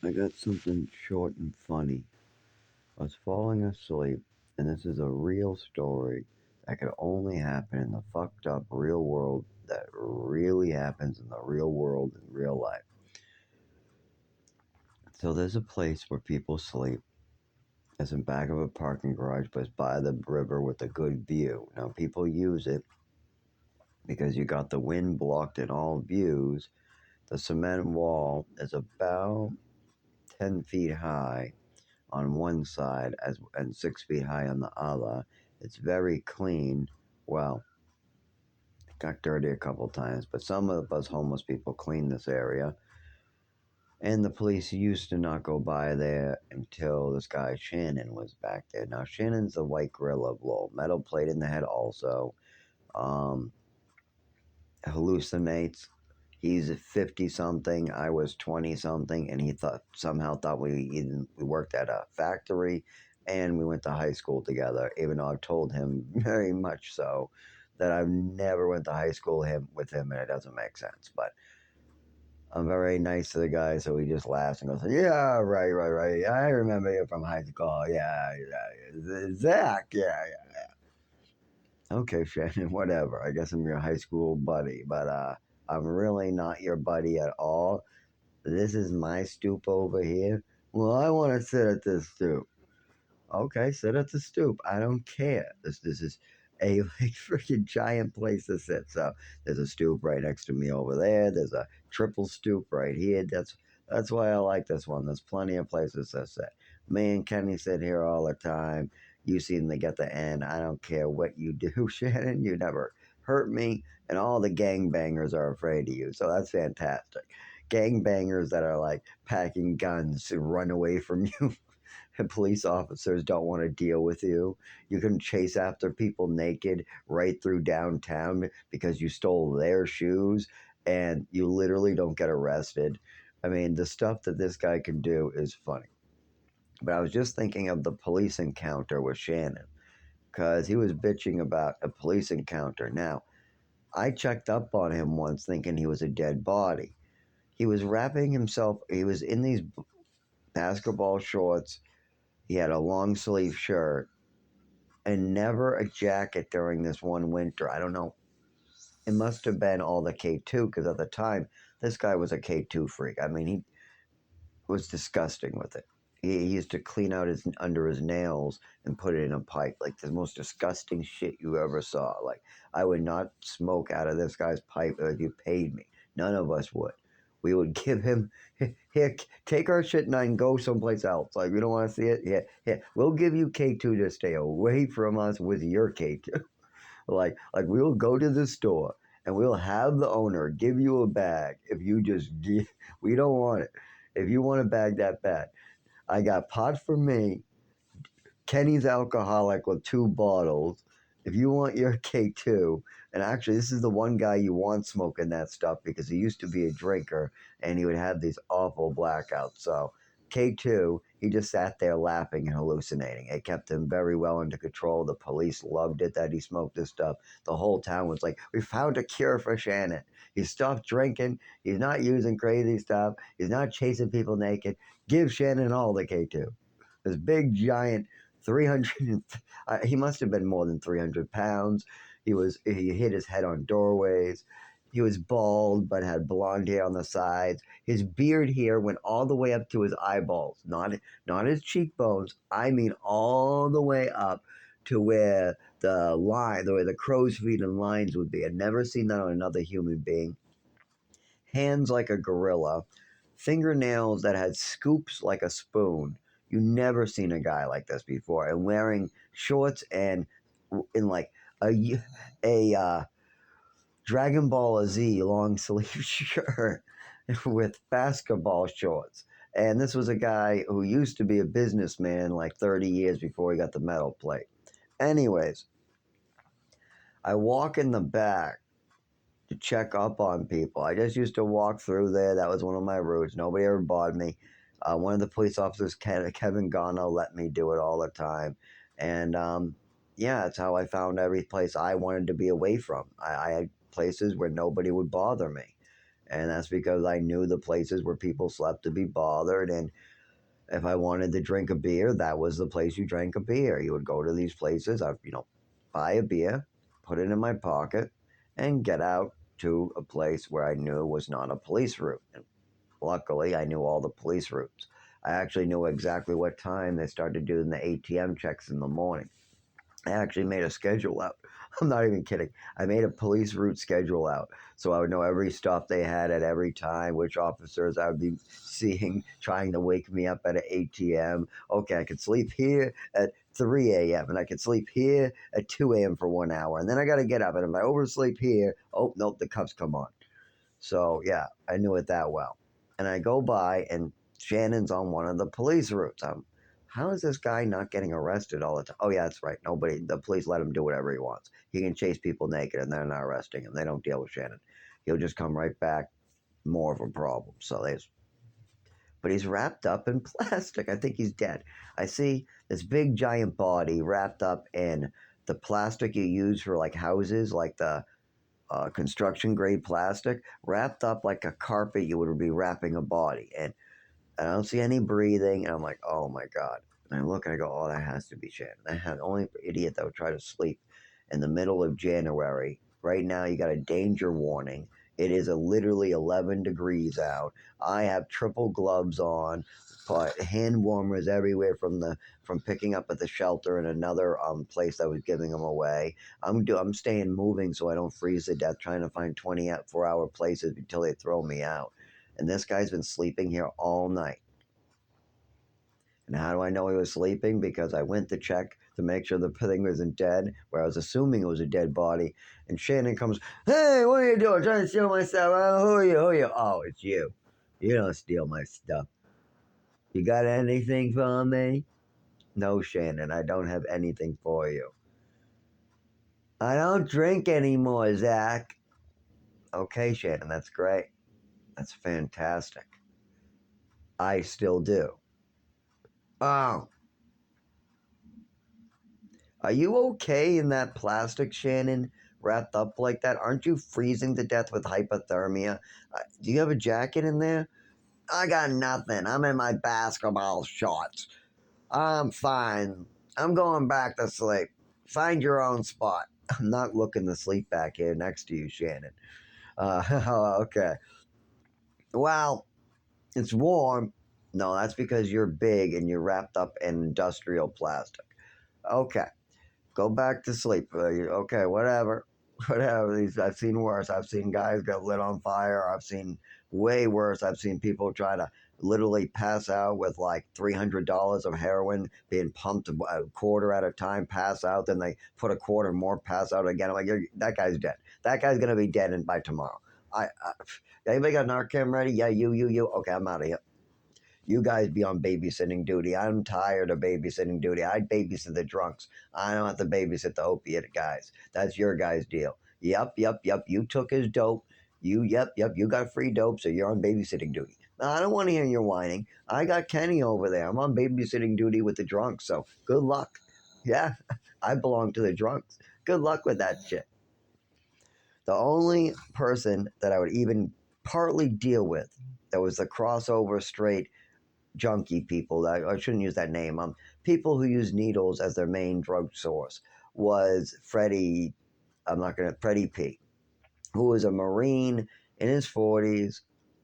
I got something short and funny. I was falling asleep, and this is a real story that could only happen in the fucked up real world that really happens in the real world in real life. So there's a place where people sleep. It's in back of a parking garage, but it's by the river with a good view. Now people use it because you got the wind blocked in all views. The cement wall is about 10 feet high on one side and 6 feet high on the other. It's very clean. Well, it got dirty a couple times, but some of us homeless people clean this area. And the police used to not go by there until this guy Shannon was back there. Now Shannon's the white gorilla blow, metal plate in the head also. Um, Hallucinates. He's 50 something. I was 20 something, and he thought we worked at a factory, and we went to high school together. Even though I've told him very much so that I've never went to high school with him, and it doesn't make sense. But I'm very nice to the guy, so he just laughs and goes, "Yeah, right, right, right. I remember you from high school. Yeah, yeah, Zach. Yeah, yeah. Okay, Shannon, whatever. I guess I'm your high school buddy, but I'm really not your buddy at all. This is my stoop over here. Well, I want to sit at this stoop. Okay, sit at the stoop. I don't care. This is a like freaking giant place to sit. So there's a stoop right next to me over there. There's a triple stoop right here. That's why I like this one. There's plenty of places to sit. Me and Kenny sit here all the time. You seem to get the end. I don't care what you do, Shannon. You never hurt me, and all the gangbangers are afraid of you. So that's fantastic. Gangbangers that are like packing guns to run away from you and police officers don't want to deal with you. You can chase after people naked right through downtown because you stole their shoes and you literally don't get arrested. I mean, the stuff that this guy can do is funny. But I was just thinking of the police encounter with Shannon because he was bitching about a police encounter. Now, I checked up on him once thinking he was a dead body. He was wrapping himself, he was in these basketball shorts. He had a long sleeve shirt and never a jacket during this one winter. I don't know. It must have been all the K2 because at the time, this guy was a K2 freak. I mean, he was disgusting with it. He used to clean out his under his nails and put it in a pipe, like the most disgusting shit you ever saw. Like I would not smoke out of this guy's pipe if you paid me. None of us would. We would give him here, take our shit and go someplace else. Like we don't want to see it. Yeah, yeah. We'll give you K2 to stay away from us with your K2. Like we'll go to the store and we'll have the owner give you a bag if you just give. We don't want it. If you want a bag that bad, I got pot for me. Kenny's alcoholic with two bottles. If you want your K2, and actually, this is the one guy you want smoking that stuff because he used to be a drinker and he would have these awful blackouts. So, K2, he just sat there laughing and hallucinating. It kept him very well under control. The police loved it that he smoked this stuff. The whole town was like, "We found a cure for Shannon. He stopped drinking. He's not using crazy stuff. He's not chasing people naked. Give Shannon all the K2." This big giant 300, he must have been more than 300 pounds. He hit his head on doorways. He was bald but had blonde hair on the sides. His beard here went all the way up to his eyeballs, not his cheekbones. I mean all the way up to where where the crow's feet and lines would be. I'd never seen that on another human being. Hands like a gorilla, fingernails that had scoops like a spoon. You never seen a guy like this before, and wearing shorts and in like a Dragon Ball Z long sleeve shirt with basketball shorts. And this was a guy who used to be a businessman like 30 years before he got the metal plate. Anyways, I walk in the back to check up on people. I just used to walk through there. That was one of my routes. Nobody ever bothered me. One of the police officers, Kevin Gano, let me do it all the time. And yeah, that's how I found every place I wanted to be away from. I had places where nobody would bother me. And that's because I knew the places where people slept to be bothered. And if I wanted to drink a beer, that was the place you drank a beer. You would go to these places, buy a beer, put it in my pocket, and get out to a place where I knew was not a police route. And luckily, I knew all the police routes. I actually knew exactly what time they started doing the ATM checks in the morning. I actually made a schedule out. I'm not even kidding. I made a police route schedule out so I would know every stop they had at every time, which officers I would be seeing trying to wake me up at an ATM. Okay, I could sleep here at 3 a.m. and I could sleep here at 2 a.m. for 1 hour. And then I got to get up. And if I oversleep here, oh, nope, the cuffs come on. So, yeah, I knew it that well. And I go by, and Shannon's on one of the police routes. How is this guy not getting arrested all the time? Oh, yeah, that's right. The police let him do whatever he wants. He can chase people naked and they're not arresting him. They don't deal with Shannon. He'll just come right back, more of a problem. But he's wrapped up in plastic. I think he's dead. I see this big giant body wrapped up in the plastic you use for like houses, like the construction grade plastic, wrapped up like a carpet you would be wrapping a body. And I don't see any breathing. And I'm like, oh my God. And I look and I go, oh, that has to be Shannon. That had only idiot that would try to sleep in the middle of January. Right now, you got a danger warning. It is literally 11 degrees out. I have triple gloves on, but hand warmers everywhere from picking up at the shelter and another place that was giving them away. I'm staying moving so I don't freeze to death, trying to find 24-hour places until they throw me out. And this guy's been sleeping here all night. And how do I know he was sleeping? Because I went to check to make sure the thing wasn't dead, where I was assuming it was a dead body. And Shannon comes, hey, what are you doing? Trying to steal my stuff? Oh, who are you? Who are you? Oh, it's you. You don't steal my stuff. You got anything for me? No, Shannon, I don't have anything for you. I don't drink anymore, Zach. Okay, Shannon, that's great. That's fantastic. I still do. Oh, are you okay in that plastic, Shannon? Wrapped up like that? Aren't you freezing to death with hypothermia? Do you have a jacket in there? I got nothing. I'm in my basketball shorts. I'm fine. I'm going back to sleep. Find your own spot. I'm not looking to sleep back here next to you, Shannon. Okay. Well, it's warm. No, that's because you're big and you're wrapped up in industrial plastic. Okay. Go back to sleep. Okay, whatever. Whatever. I've seen worse. I've seen guys get lit on fire. I've seen way worse. I've seen people try to literally pass out with like $300 of heroin being pumped a quarter at a time, pass out. Then they put a quarter more, pass out again. I'm like, that guy's dead. That guy's going to be dead by tomorrow. Anybody got Narcan ready? Yeah, you. Okay, I'm out of here. You guys be on babysitting duty. I'm tired of babysitting duty. I babysit the drunks. I don't have to babysit the opiate guys. That's your guys' deal. Yep. You took his dope. Yep. You got free dope, so you're on babysitting duty. No, I don't want to hear your whining. I got Kenny over there. I'm on babysitting duty with the drunks, so good luck. Yeah, I belong to the drunks. Good luck with that shit. The only person that I would even partly deal with that was the crossover straight junkie people, that I shouldn't use that name, people who use needles as their main drug source, was Freddie P, who was a Marine in his 40s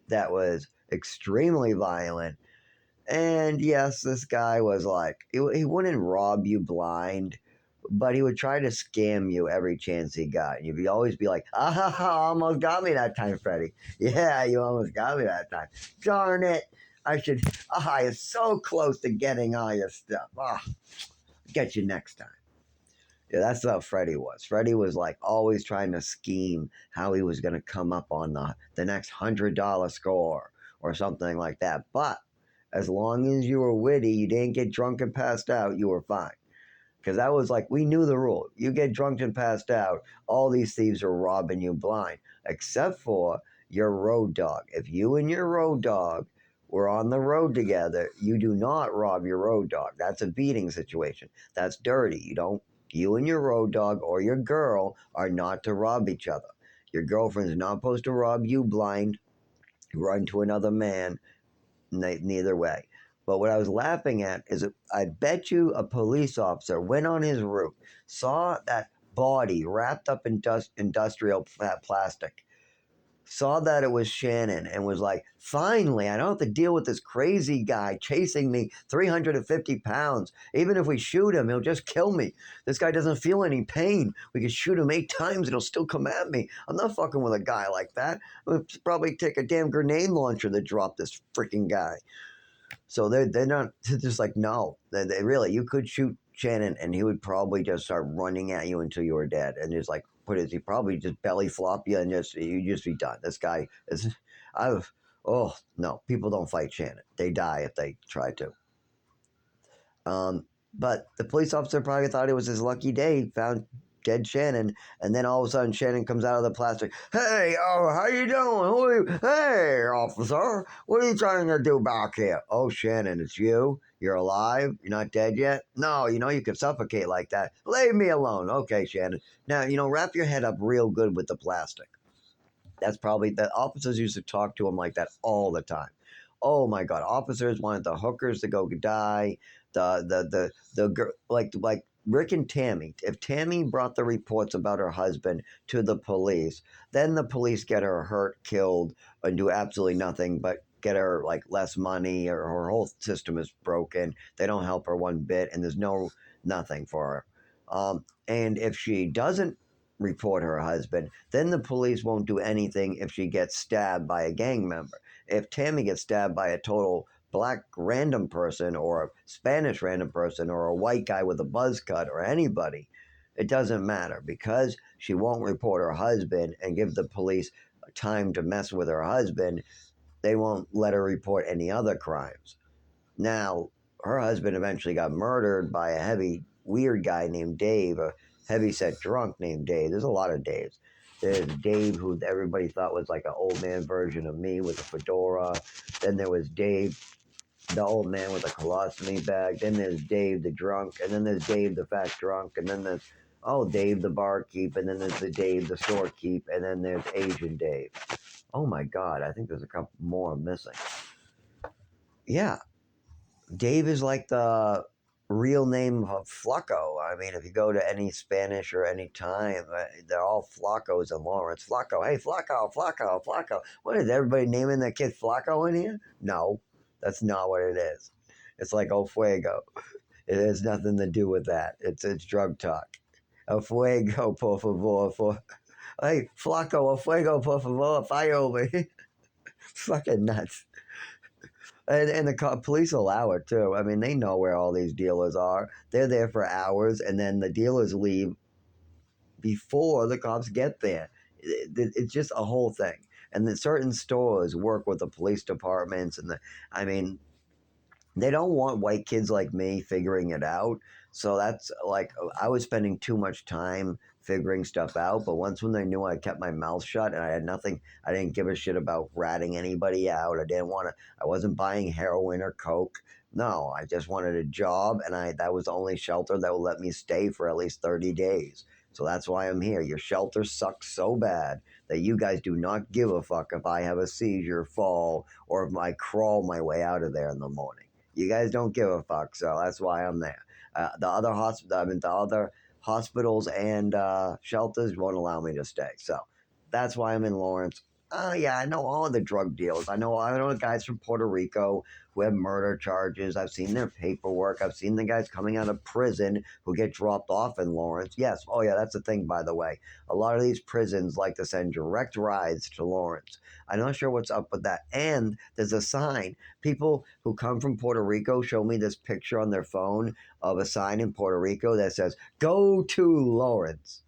that was extremely violent. And yes, this guy was like, he wouldn't rob you blind, but he would try to scam you every chance he got. And you'd always be like, almost got me that time, Freddie. Yeah, you almost got me that time. Darn it. I was so close to getting all your stuff. Get you next time. Yeah, that's how Freddie was. Freddie was like always trying to scheme how he was going to come up on the next $100 score or something like that. But as long as you were witty, you didn't get drunk and passed out, you were fine. Because that was like, we knew the rule. You get drunk and passed out, all these thieves are robbing you blind, except for your road dog. If you and your road dog were on the road together, you do not rob your road dog. That's a beating situation. That's dirty. You and your road dog or your girl are not to rob each other. Your girlfriend's not supposed to rob you blind. run to another man, neither way. But what I was laughing at is I bet you a police officer went on his route, saw that body wrapped up in industrial plastic, saw that it was Shannon, and was like, finally, I don't have to deal with this crazy guy chasing me 350 pounds. Even if we shoot him, he'll just kill me. This guy doesn't feel any pain. We could shoot him 8 times and he'll still come at me. I'm not fucking with a guy like that. It would probably take a damn grenade launcher to drop this freaking guy. So they're not, they're just like, no, they really, you could shoot Shannon and he would probably just start running at you until you were dead, and just like he probably just belly flop you and you just be done. This guy is, I've, oh no, people don't fight Shannon. They die if they try to. But the police officer probably thought it was his lucky day, found dead Shannon, and then all of a sudden Shannon comes out of the plastic. Hey, oh, how you doing? Who are you? Hey, officer, what are you trying to do back here? Oh, Shannon, it's you? You're alive? You're not dead yet? No, you could suffocate like that. Leave me alone. Okay, Shannon. Now, wrap your head up real good with the plastic. That's probably, the officers used to talk to him like that all the time. Oh my God, officers wanted the hookers to go die. Like Rick and Tammy. If Tammy brought the reports about her husband to the police, then the police get her hurt, killed, and do absolutely nothing but get her like less money, or her whole system is broken. They don't help her one bit, and there's nothing for her. And if she doesn't report her husband, then the police won't do anything if she gets stabbed by a gang member. If Tammy gets stabbed by a total black random person, or a Spanish random person, or a white guy with a buzz cut, or anybody, it doesn't matter, because she won't report her husband and give the police time to mess with her husband. They won't let her report any other crimes. Now, her husband eventually got murdered by a heavy, weird guy named Dave, a heavy-set drunk named Dave. There's a lot of Daves. There's Dave, who everybody thought was like an old man version of me with a fedora. Then there was Dave, the old man with a colostomy bag. Then there's Dave, the drunk. And then there's Dave, the fat drunk. And then there's, Dave, the barkeep. And then there's the Dave, the storekeep. And then there's Asian Dave. Oh my God, I think there's a couple more missing. Yeah, Dave is like the real name of Flacco. I mean, if you go to any Spanish or any time, they're all Flaccos in Lawrence. Flacco, hey, Flacco, Flacco, Flacco. What is everybody naming their kid Flacco in here? No, that's not what it is. It's like El Fuego. It has nothing to do with that. It's drug talk. El Fuego, por favor. Hey, Flacco, El Fuego, por favor. Fire me. Fucking nuts. And the police allow it too. I mean, they know where all these dealers are. They're there for hours, and then the dealers leave before the cops get there. It's just a whole thing. And then certain stores work with the police departments, I mean, they don't want white kids like me figuring it out. So that's like, I was spending too much time figuring stuff out. But once when they knew I kept my mouth shut and I had nothing, I didn't give a shit about ratting anybody out. I wasn't buying heroin or coke. No, I just wanted a job, and that was the only shelter that would let me stay for at least 30 days. So that's why I'm here. Your shelter sucks so bad that you guys do not give a fuck if I have a seizure, fall, or if I crawl my way out of there in the morning. You guys don't give a fuck, so that's why I'm there. The other hospitals and shelters won't allow me to stay, so that's why I'm in Lawrence. Yeah, I know all of the drug dealers. I know the guys from Puerto Rico who have murder charges. I've seen their paperwork. I've seen the guys coming out of prison who get dropped off in Lawrence. Yes, oh yeah, that's the thing, by the way. A lot of these prisons like to send direct rides to Lawrence. I'm not sure what's up with that. And there's a sign. People who come from Puerto Rico show me this picture on their phone of a sign in Puerto Rico that says, "Go to Lawrence."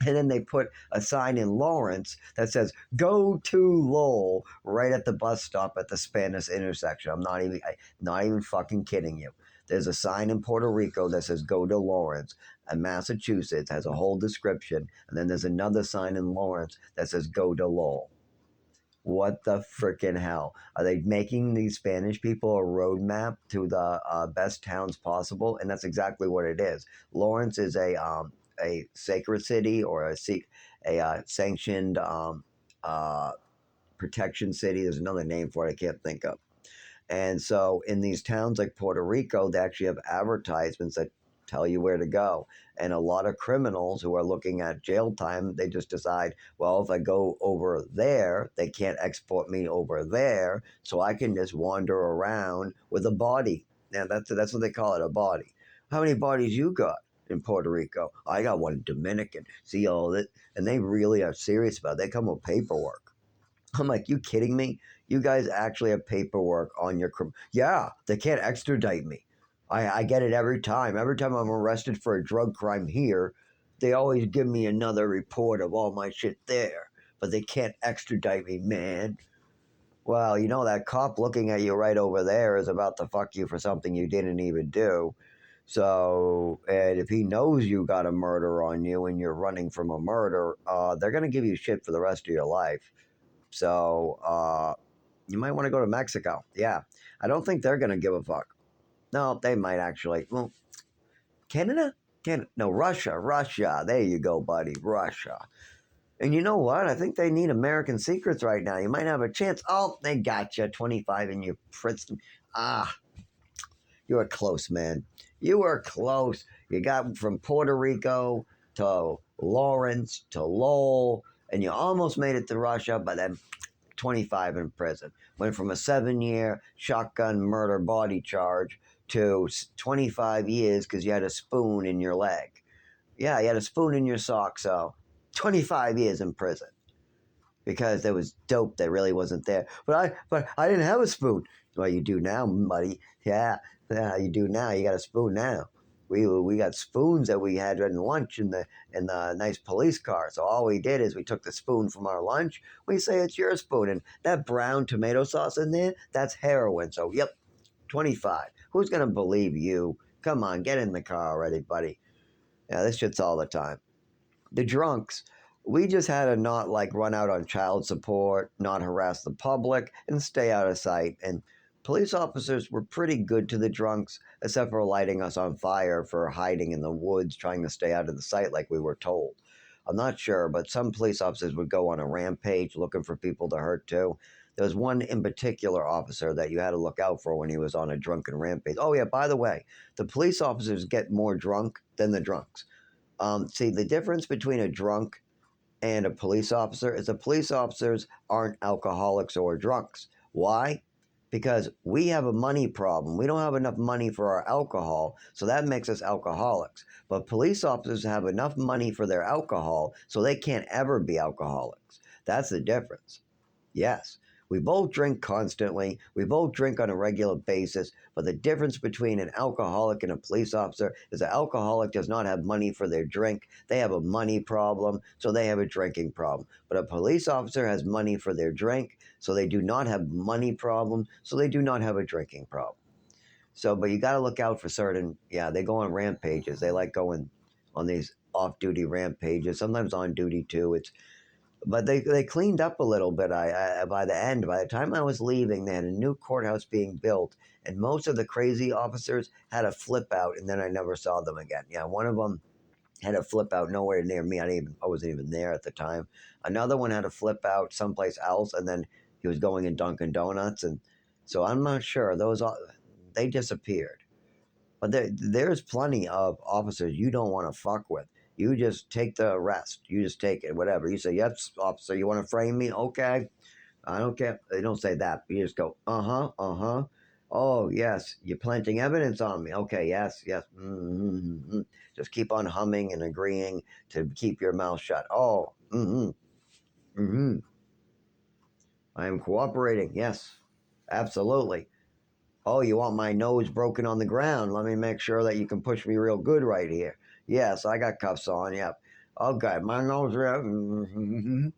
And then they put a sign in Lawrence that says "Go to Lowell" right at the bus stop at the Spanish intersection. I'm not even fucking kidding you. There's a sign in Puerto Rico that says "Go to Lawrence," and Massachusetts has a whole description. And then there's another sign in Lawrence that says "Go to Lowell." What the freaking hell? Are they making these Spanish people a roadmap to the best towns possible? And that's exactly what it is. Lawrence is a sacred city, or a sanctioned protection city. There's another name for it I can't think of. And so in these towns like Puerto Rico, they actually have advertisements that tell you where to go. And a lot of criminals who are looking at jail time, they just decide, well, if I go over there, they can't export me over there, so I can just wander around with a body. Yeah, that's what they call it, a body. How many bodies you got in Puerto Rico? I got one in Dominican. See all that, and they really are serious about it. They come with paperwork. I'm like, you kidding me? You guys actually have paperwork on your Yeah, they can't extradite me. I get it every time. Every time I'm arrested for a drug crime here, they always give me another report of all my shit there. But they can't extradite me, man. Well, you know that cop looking at you right over there is about to fuck you for something you didn't even do. So, and if he knows you got a murder on you and you're running from a murder, they're gonna give you shit for the rest of your life. So you might want to go to Mexico. Yeah, I don't think they're gonna give a fuck. No, they might actually. Well, Canada, Canada, no, Russia, Russia. There you go, buddy, Russia. And you know what? I think they need American secrets right now. You might have a chance. Oh, they got you, 25 in your Princeton. Ah, you were close, man. You were close. You got from Puerto Rico to Lawrence to Lowell, and you almost made it to Russia, but then 25 in prison. Went from a 7-year shotgun murder body charge to 25 years because you had a spoon in your leg. Yeah, you had a spoon in your sock, so 25 years in prison because there was dope that really wasn't there. But I didn't have a spoon. Well, you do now, buddy. Yeah, you do now. You got a spoon now. We got spoons that we had in lunch in the nice police car. So all we did is we took the spoon from our lunch. We say it's your spoon, and that brown tomato sauce in there, that's heroin. So yep, 25. Who's gonna believe you? Come on, get in the car already, buddy. Yeah, this shit's all the time. The drunks, we just had to not like run out on child support, not harass the public, and stay out of sight. And police officers were pretty good to the drunks, except for lighting us on fire for hiding in the woods, trying to stay out of the sight like we were told. I'm not sure, but some police officers would go on a rampage looking for people to hurt too. There was one in particular officer that you had to look out for when he was on a drunken rampage. Oh, yeah, by the way, the police officers get more drunk than the drunks. See, the difference between a drunk and a police officer is the police officers aren't alcoholics or drunks. Why? Because we have a money problem. We don't have enough money for our alcohol, so that makes us alcoholics. But police officers have enough money for their alcohol, so they can't ever be alcoholics. That's the difference. Yes, we both drink constantly. We both drink on a regular basis. But the difference between an alcoholic and a police officer is an alcoholic does not have money for their drink. They have a money problem, so they have a drinking problem. But a police officer has money for their drink, so they do not have money problem, so they do not have a drinking problem. So, but you got to look out for certain. Yeah, they go on rampages. They like going on these off-duty rampages. Sometimes on duty too. But they cleaned up a little bit. By the end, by the time I was leaving, they had a new courthouse being built, and most of the crazy officers had a flip out, and then I never saw them again. Yeah, one of them had a flip out nowhere near me. I wasn't even there at the time. Another one had a flip out someplace else, and then he was going in Dunkin' Donuts, and so I'm not sure. They disappeared. But there's plenty of officers you don't want to fuck with. You just take the arrest. You just take it, whatever. You say, yes, officer, you want to frame me? Okay. I don't care. They don't say that. You just go, uh-huh, uh-huh. Oh, yes, you're planting evidence on me. Okay, yes, yes. Mm-hmm. Just keep on humming and agreeing to keep your mouth shut. Oh, mm-hmm, mm-hmm. I am cooperating. Yes, absolutely. Oh, you want my nose broken on the ground? Let me make sure that you can push me real good right here. Yes, I got cuffs on. Yep. Okay, my nose real. And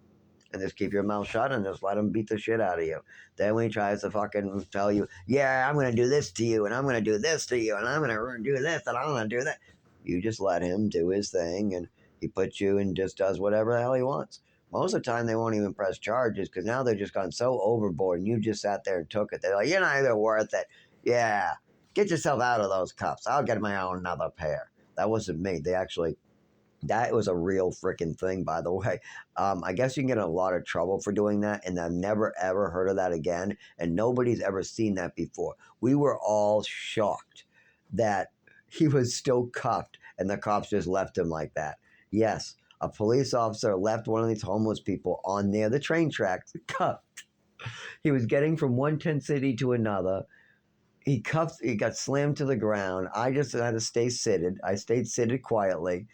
just keep your mouth shut and just let him beat the shit out of you. Then when he tries to fucking tell you, yeah, I'm going to do this to you, and I'm going to do this to you, and I'm going to do this, and I'm going to do that. You just let him do his thing, and he puts you and just does whatever the hell he wants. Most of the time, they won't even press charges because now they're just gone so overboard, and you just sat there and took it. They're like, you're not even worth it. Yeah, get yourself out of those cuffs. I'll get my own another pair. That wasn't me. They actually That was a real freaking thing, by the way. I guess you can get in a lot of trouble for doing that, and I've never ever heard of that again, and nobody's ever seen that before. We were all shocked that he was still cuffed, and the cops just left him like that. Yes, a police officer left one of these homeless people on near the train tracks cuffed. He was getting from one tent city to another. He got slammed to the ground. I just had to stay seated. I stayed seated quietly.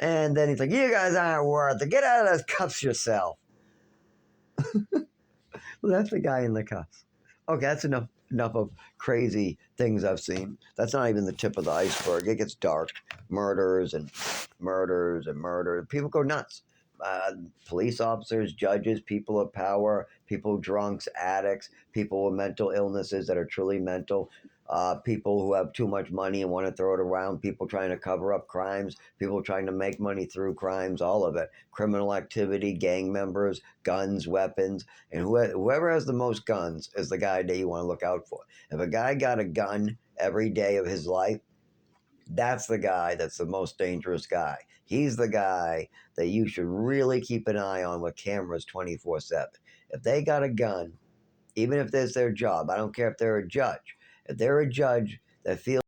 And then he's like, "You guys aren't worth it. Get out of those cuffs yourself." Well, that's the guy in the cuffs. Okay, that's enough of crazy things I've seen. That's not even the tip of the iceberg. It gets dark. Murders and murders and murders. People go nuts. Uh, Police officers, judges, people of power, people drunks, addicts, people with mental illnesses that are truly mental, people who have too much money and want to throw it around, people trying to cover up crimes, people trying to make money through crimes, all of it. Criminal activity, gang members, guns, weapons, and whoever has the most guns is the guy that you want to look out for. If a guy got a gun every day of his life, that's the guy that's the most dangerous guy. He's the guy that you should really keep an eye on with cameras 24/7. If they got a gun, even if that's their job, I don't care if they're a judge. If they're a judge that feels